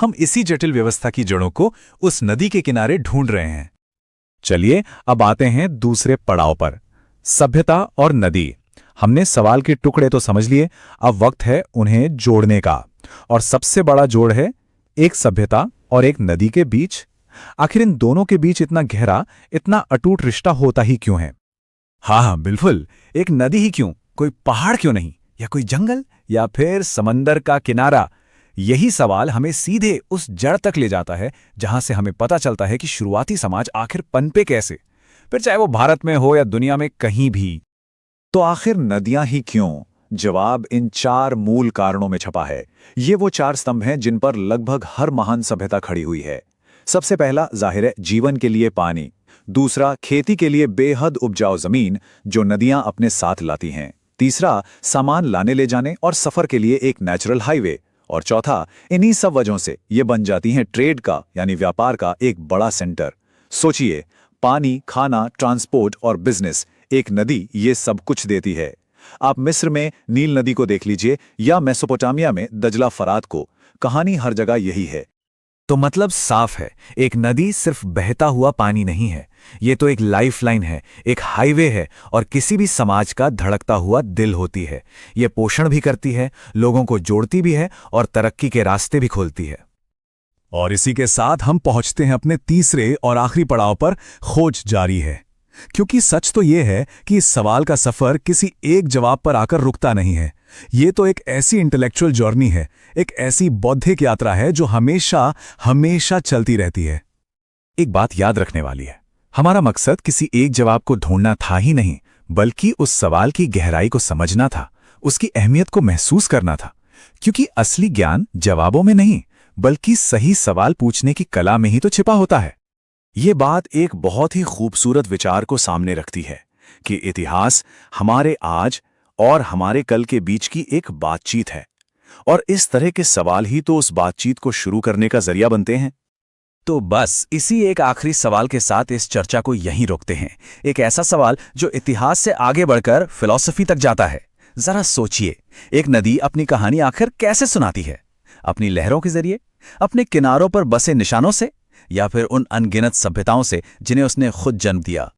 हम इसी जटिल व्यवस्था की जड़ों को उस नदी के किनारे ढूंढ रहे हैं। चलिए अब आते हैं दूसरे पड़ाव पर, सभ्यता और नदी। हमने सवाल के टुकड़े तो समझ लिए, अब वक्त है उन्हें जोड़ने का। और सबसे बड़ा जोड़ है एक सभ्यता और एक नदी के बीच। आखिर इन दोनों के बीच इतना गहरा, इतना अटूट रिश्ता होता ही क्यों है? हाँ, बिल्कुल। एक नदी ही क्यों, कोई पहाड़ क्यों नहीं, या कोई जंगल, या फिर समंदर का किनारा? यही सवाल हमें सीधे उस जड़ तक ले जाता है जहां से हमें पता चलता है कि शुरुआती समाज आखिर पनपे कैसे, फिर चाहे वो भारत में हो या दुनिया में कहीं भी। तो आखिर नदियां ही क्यों? जवाब इन 4 मूल कारणों में छपा है। ये वो 4 स्तंभ हैं जिन पर लगभग हर महान सभ्यता खड़ी हुई है। सबसे पहला जाहिर है जीवन के लिए पानी। दूसरा खेती के लिए बेहद उपजाऊ जमीन जो नदियां अपने साथ लाती हैं। तीसरा सामान लाने ले जाने और सफर के लिए एक नेचुरल हाईवे। और चौथा, इन्हीं सब वजहों से ये बन जाती हैं ट्रेड का यानी व्यापार का एक बड़ा सेंटर। सोचिए, पानी, खाना, ट्रांसपोर्ट और बिजनेस, एक नदी ये सब कुछ देती है। आप मिस्र में नील नदी को देख लीजिए या मेसोपोटामिया में दजला फरात को, कहानी हर जगह यही है। तो मतलब साफ है, एक नदी सिर्फ बहता हुआ पानी नहीं है, ये तो एक लाइफलाइन है, एक हाईवे है और किसी भी समाज का धड़कता हुआ दिल होती है। ये पोषण भी करती है, लोगों को जोड़ती भी है और तरक्की के रास्ते भी खोलती है। और इसी के साथ हम पहुंचते हैं अपने तीसरे और आखिरी पड़ाव पर, खोज जारी है। क्योंकि सच तो यह है कि इस सवाल का सफर किसी एक जवाब पर आकर रुकता नहीं है। ये तो एक ऐसी इंटेलेक्चुअल जर्नी है, एक ऐसी बौद्धिक यात्रा है जो हमेशा हमेशा चलती रहती है। एक बात याद रखने वाली है, हमारा मकसद किसी एक जवाब को ढूंढना था ही नहीं, बल्कि उस सवाल की गहराई को समझना था, उसकी अहमियत को महसूस करना था। क्योंकि असली ज्ञान जवाबों में नहीं, बल्कि सही सवाल पूछने की कला में ही तो छिपा होता है। ये बात एक बहुत ही खूबसूरत विचार को सामने रखती है कि इतिहास हमारे आज और हमारे कल के बीच की एक बातचीत है, और इस तरह के सवाल ही तो उस बातचीत को शुरू करने का जरिया बनते हैं। तो बस इसी एक आखिरी सवाल के साथ इस चर्चा को यहीं रोकते हैं। एक ऐसा सवाल जो इतिहास से आगे बढ़कर फिलॉसफी तक जाता है। जरा सोचिए, एक नदी अपनी कहानी आखिर कैसे सुनाती है? अपनी लहरों के जरिए, अपने किनारों पर बसे निशानों से, या फिर उन अनगिनत सभ्यताओं से जिन्हें उसने खुद जन्म दिया?